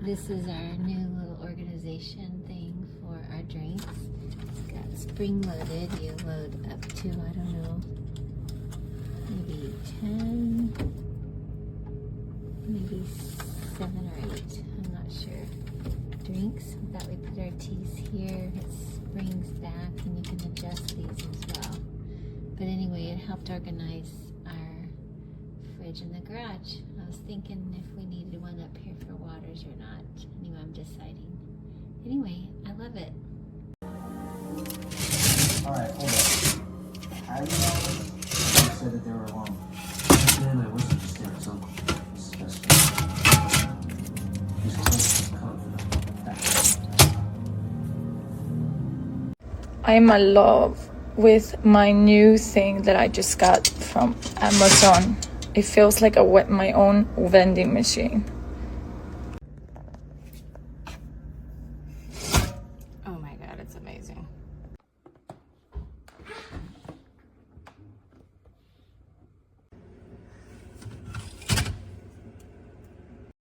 This is our new little organization thing for our drinks. It's got spring loaded. You load up to, I don't know, maybe 10, maybe 7 or 8. I'm not sure. Drinks. That we put our teas here. It springs back, and you can adjust these as well. But anyway, it helped organize our fridge in the garage. I was thinking if we needed one up here for waters or not. Anyway, I'm deciding. Anyway, I love it. Alright, hold up. How do you know this? You said that they were alone. Man, I wasn't just there, so this is best friend. He's close to the code. I'm in love with my new thing that I just got from Amazon. It feels like my own vending machine.